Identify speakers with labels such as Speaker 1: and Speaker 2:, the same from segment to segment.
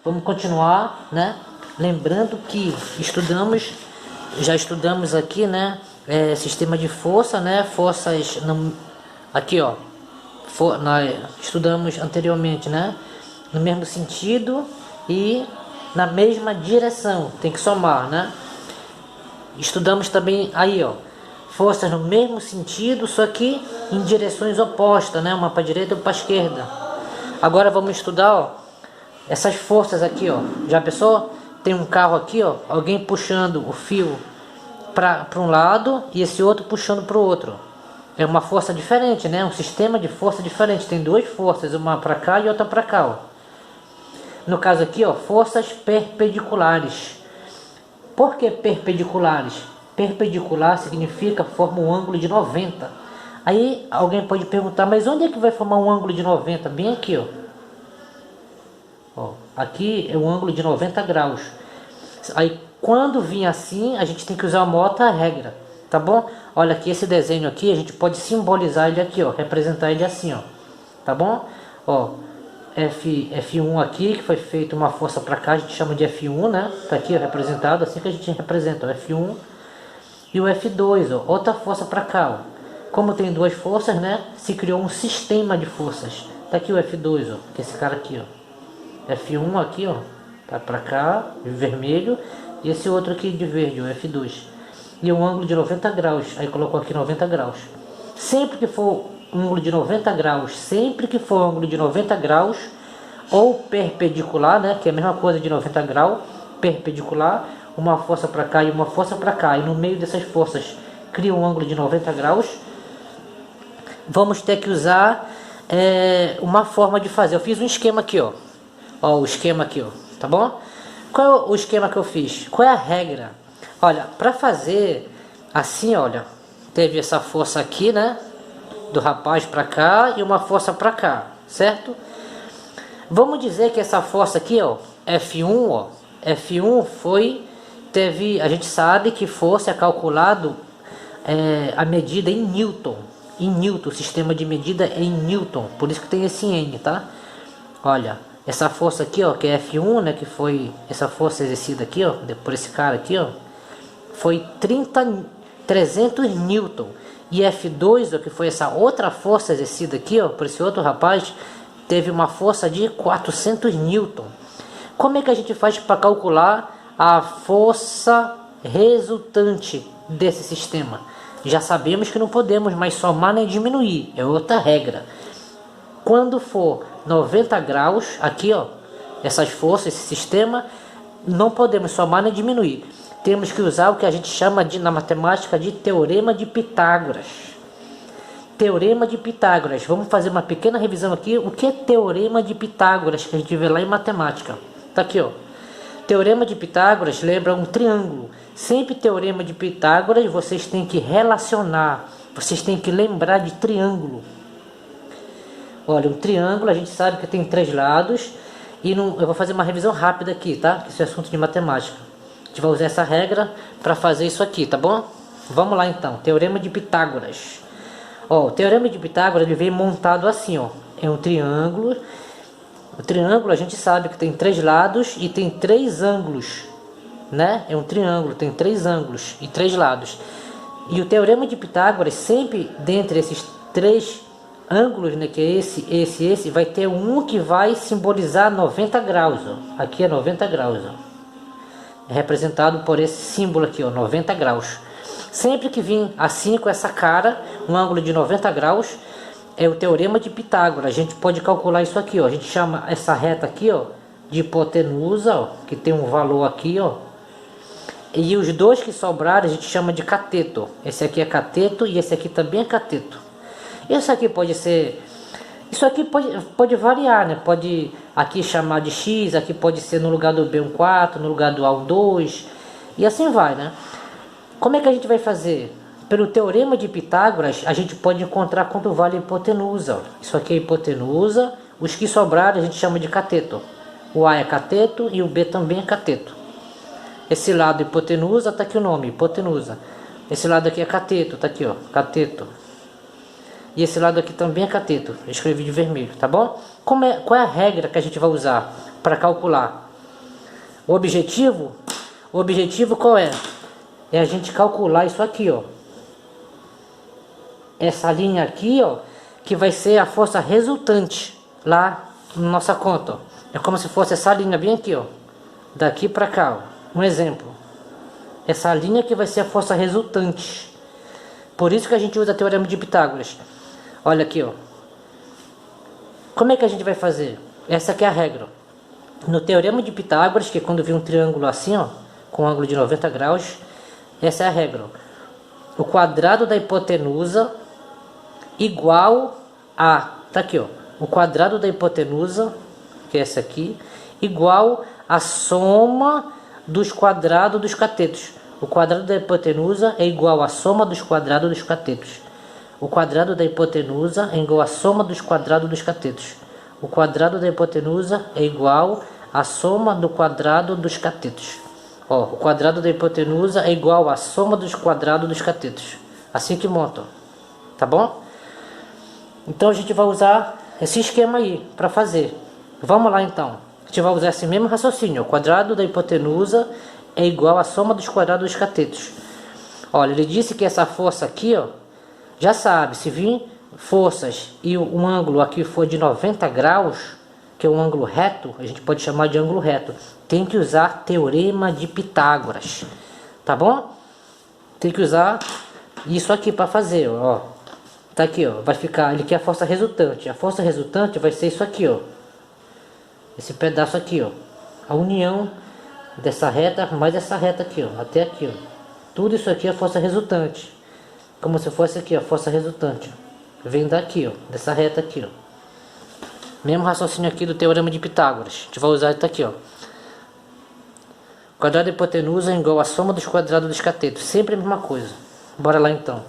Speaker 1: Vamos continuar, né? Lembrando que já estudamos aqui, né? Sistema de força, né? Forças, aqui ó, nós estudamos anteriormente, né? No mesmo sentido e na mesma direção, tem que somar, né? Estudamos também aí, ó, forças no mesmo sentido, só que em direções opostas, né? Uma para a direita e outra para a esquerda. Agora vamos estudar, ó, essas forças aqui, ó. Já pensou? Tem um carro aqui, ó, alguém puxando o fio para um lado e esse outro puxando para o outro. É uma força diferente, né? Um sistema de força diferente. Tem duas forças, uma para cá e outra para cá, ó. No caso aqui, ó, forças perpendiculares. Por que perpendiculares? Perpendicular significa forma um ângulo de 90. Aí alguém pode perguntar, mas onde é que vai formar um ângulo de 90? Bem aqui, ó. Ó, aqui é um ângulo de 90 graus. Aí quando vir assim, a gente tem que usar uma outra regra, tá bom? Olha aqui, esse desenho aqui, a gente pode simbolizar ele aqui, ó, representar ele assim, ó. Tá bom? Ó, F1 aqui, que foi feita uma força para cá, a gente chama de F1, né? Tá aqui ó, representado, assim que a gente representa o F1. E o F2, ó, outra força para cá, ó. Como tem duas forças, né? Se criou um sistema de forças. Tá aqui o F2, ó, que é esse cara aqui, ó. F1 aqui, ó, tá para cá, de vermelho, e esse outro aqui de verde, o F2. E um ângulo de 90 graus, aí colocou aqui 90 graus. Sempre que for um ângulo de 90 graus, sempre que for um ângulo de 90 graus, ou perpendicular, né, que é a mesma coisa de 90 graus, perpendicular, uma força para cá e uma força para cá, e no meio dessas forças cria um ângulo de 90 graus, vamos ter que usar uma forma de fazer. Eu fiz um esquema aqui, ó. Ó, o esquema aqui, ó, tá bom? Qual é o esquema que eu fiz? Qual é a regra? Olha, para fazer assim, olha, teve essa força aqui, né, do rapaz para cá e uma força para cá, certo? Vamos dizer que essa força aqui, ó, F1, ó, F1 a gente sabe que força é calculado a medida em Newton. Em Newton, o sistema de medida é em Newton, por isso que tem esse N, tá? Olha, essa força aqui, ó, que é F1, né, que foi essa força exercida aqui, ó, por esse cara aqui, ó, foi 300 Newton. E F2, ó, que foi essa outra força exercida aqui, ó, por esse outro rapaz, teve uma força de 400 Newton. Como é que a gente faz para calcular a força resultante desse sistema? Já sabemos que não podemos mais somar nem diminuir, é outra regra. Quando for 90 graus, aqui ó, essas forças, esse sistema, não podemos somar nem diminuir. Temos que usar o que a gente chama na matemática de Teorema de Pitágoras. Teorema de Pitágoras. Vamos fazer uma pequena revisão aqui. O que é Teorema de Pitágoras, que a gente vê lá em matemática? Tá aqui ó. Teorema de Pitágoras lembra um triângulo. Sempre Teorema de Pitágoras vocês têm que relacionar. Vocês têm que lembrar de triângulo. Olha, um triângulo a gente sabe que tem 3 lados. E eu vou fazer uma revisão rápida aqui, tá? Isso é assunto de matemática. A gente vai usar essa regra para fazer isso aqui, tá bom? Vamos lá então. Teorema de Pitágoras. Ó, o Teorema de Pitágoras ele vem montado assim, ó. É um triângulo. O triângulo a gente sabe que tem 3 lados e tem 3 ângulos, né? É um triângulo, tem 3 ângulos e 3 lados. E o Teorema de Pitágoras, sempre dentre esses 3 ângulos, né, que é esse, vai ter um que vai simbolizar 90 graus, ó. Aqui é 90 graus, ó. É representado por esse símbolo aqui, ó, 90 graus. Sempre que vir assim com essa cara, um ângulo de 90 graus, é o Teorema de Pitágoras. A gente pode calcular isso aqui, ó. A gente chama essa reta aqui, ó, de hipotenusa, ó, que tem um valor aqui, ó. E os dois que sobrarem a gente chama de cateto. Esse aqui é cateto e esse aqui também é cateto. Isso aqui pode ser... Isso aqui pode variar, né? Pode aqui chamar de X, aqui pode ser no lugar do B um 4, no lugar do A um 2. E assim vai, né? Como é que a gente vai fazer? Pelo Teorema de Pitágoras, a gente pode encontrar quanto vale a hipotenusa. Isso aqui é hipotenusa. Os que sobrarem a gente chama de cateto. O A é cateto e o B também é cateto. Esse lado hipotenusa, tá aqui o nome, hipotenusa. Esse lado aqui é cateto, tá aqui ó, cateto. E esse lado aqui também é cateto. Eu escrevi de vermelho, tá bom? Qual é a regra que a gente vai usar para calcular? O objetivo qual é? É a gente calcular isso aqui, ó. Essa linha aqui, ó, que vai ser a força resultante lá na nossa conta, ó. É como se fosse essa linha bem aqui, ó. Daqui para cá, ó. Um exemplo. Essa linha que vai ser a força resultante. Por isso que a gente usa o teorema de Pitágoras. Olha aqui, ó. Como é que a gente vai fazer? Essa aqui é a regra. No teorema de Pitágoras, que é quando vem um triângulo assim, ó, com um ângulo de 90 graus, essa é a regra. O quadrado da hipotenusa igual a... Tá aqui, ó. O quadrado da hipotenusa, que é essa aqui, igual a soma dos quadrados dos catetos. O quadrado da hipotenusa é igual à soma dos quadrados dos catetos. O quadrado da hipotenusa é igual à soma dos quadrados dos catetos. O quadrado da hipotenusa é igual à soma do quadrado dos catetos. Ó, o quadrado da hipotenusa é igual à soma dos quadrados dos catetos. Assim que monta, tá bom? Então a gente vai usar esse esquema aí para fazer. Vamos lá então. A gente vai usar esse mesmo raciocínio. O quadrado da hipotenusa é igual à soma dos quadrados dos catetos. Olha, ele disse que essa força aqui, ó, já sabe, se vir forças e um ângulo aqui for de 90 graus, que é um ângulo reto, a gente pode chamar de ângulo reto. Tem que usar teorema de Pitágoras, tá bom? Tem que usar isso aqui para fazer, ó. Tá aqui, ó, vai ficar, ele quer a força resultante. A força resultante vai ser isso aqui, ó. Esse pedaço aqui, ó. A união dessa reta mais essa reta aqui, ó, até aqui, ó. Tudo isso aqui é a força resultante. Como se fosse aqui, ó, a força resultante. Vem daqui, ó, dessa reta aqui, ó. Mesmo raciocínio aqui do teorema de Pitágoras. A gente vai usar isso aqui, ó. Quadrado da hipotenusa é igual à soma dos quadrados dos catetos. Sempre a mesma coisa. Bora lá então.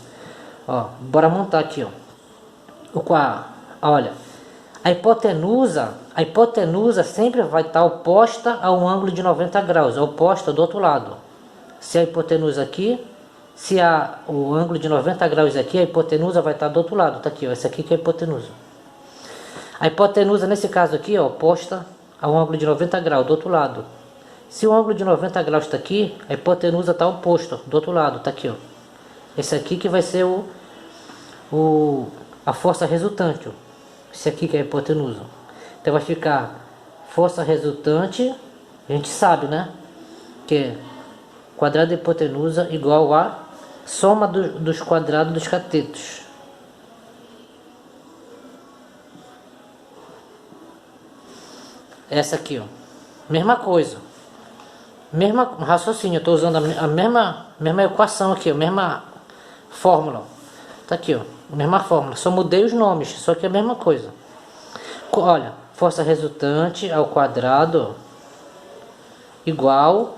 Speaker 1: Ó, bora montar aqui, ó. Olha, a hipotenusa sempre vai estar oposta a um ângulo de 90 graus, oposta do outro lado. Se a hipotenusa aqui, o ângulo de 90 graus aqui, a hipotenusa vai estar do outro lado. Tá aqui, ó, essa aqui que é a hipotenusa. A hipotenusa nesse caso aqui, ó, oposta a um ângulo de 90 graus do outro lado. Se o ângulo de 90 graus está aqui, a hipotenusa está oposta do outro lado, tá aqui, ó. Esse aqui que vai ser a força resultante, ó. Esse aqui que é a hipotenusa. Então vai ficar força resultante, a gente sabe, né? Que é quadrado da hipotenusa igual a soma dos quadrados dos catetos. Essa aqui, ó. Mesma coisa. Mesma raciocínio. Eu estou usando a mesma equação aqui, a mesma fórmula. Tá aqui, ó. A mesma fórmula. Só mudei os nomes, só que é a mesma coisa. Olha, força resultante ao quadrado igual...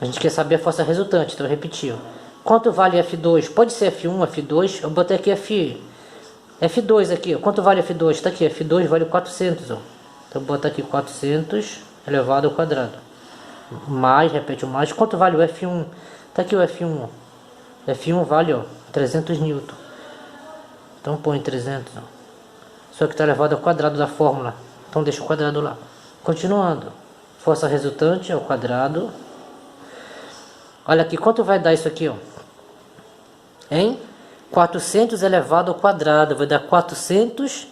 Speaker 1: A gente quer saber a força resultante, então eu repeti, ó. Quanto vale F2? Pode ser F1, F2. Eu botei aqui F2 aqui, ó. Quanto vale F2? Tá aqui, F2 vale 400, ó. Então bota aqui 400 elevado ao quadrado. Mais, repete o mais. Quanto vale o F1? Tá aqui o F1, ó. F1 vale, ó, 300 newton. Então põe 300, ó. Só que está elevado ao quadrado da fórmula. Então deixa o quadrado lá. Continuando. Força resultante ao quadrado. Olha aqui, quanto vai dar isso aqui, ó? Hein? 400 elevado ao quadrado. Vai dar 400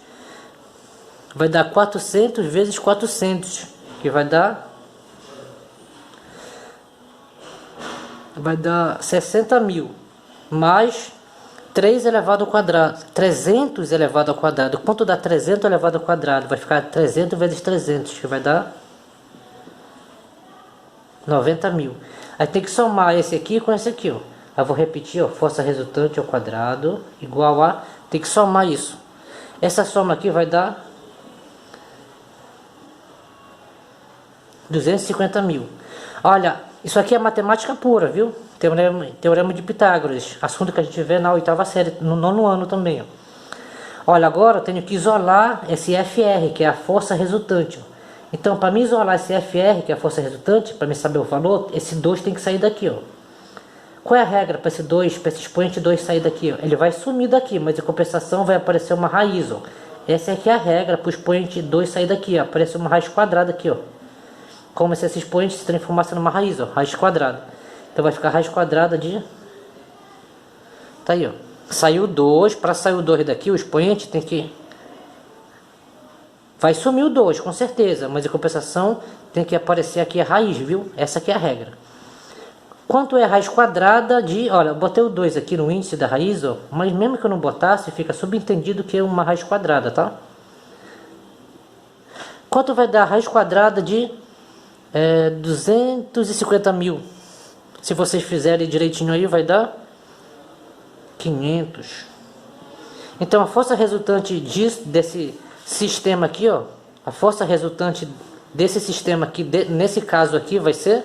Speaker 1: vezes 400. Que vai dar 60 mil. Mais 3 elevado ao quadrado. 300 elevado ao quadrado. Quanto dá 300 elevado ao quadrado? Vai ficar 300 vezes 300. Que vai dar 90 mil. Aí tem que somar esse aqui com esse aqui, ó. Eu vou repetir, ó. Força resultante ao quadrado igual a... Tem que somar isso. Essa soma aqui vai dar 250 mil. Olha, isso aqui é matemática pura, viu? Teorema de Pitágoras. Assunto que a gente vê na 8ª série, no 9º ano também, ó. Olha, agora eu tenho que isolar esse FR, que é a força resultante, ó. Então, para me isolar esse FR, que é a força resultante, para me saber o valor, esse 2 tem que sair daqui, ó. Qual é a regra para esse 2, para esse expoente 2 sair daqui, ó? Ele vai sumir daqui, mas em compensação vai aparecer uma raiz, ó. Essa aqui é a regra para o expoente 2 sair daqui, ó. Aparece uma raiz quadrada aqui, ó. como se esse expoente se transformasse numa raiz, ó, raiz quadrada. Então vai ficar raiz quadrada de... Tá aí, ó. Saiu 2, para sair o 2 daqui, o expoente tem que... Vai sumir o 2, com certeza, mas em compensação tem que aparecer aqui a raiz, viu? Essa aqui é a regra. Quanto é a raiz quadrada de... Olha, eu botei o 2 aqui no índice da raiz, ó, mas mesmo que eu não botasse, fica subentendido que é uma raiz quadrada, tá? Quanto vai dar a raiz quadrada de 250 mil? Se vocês fizerem direitinho aí, vai dar 500. Então a força resultante desse sistema aqui, ó, a força resultante desse sistema aqui, nesse caso aqui, vai ser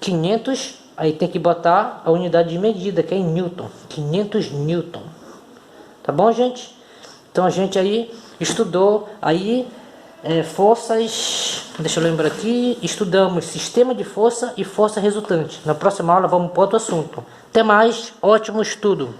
Speaker 1: 500. Aí tem que botar a unidade de medida, que é em Newton, 500 Newton. Tá bom, gente? Então a gente aí estudou aí forças, deixa eu lembrar aqui, estudamos sistema de força e força resultante. Na próxima aula vamos para outro assunto. Até mais, ótimo estudo!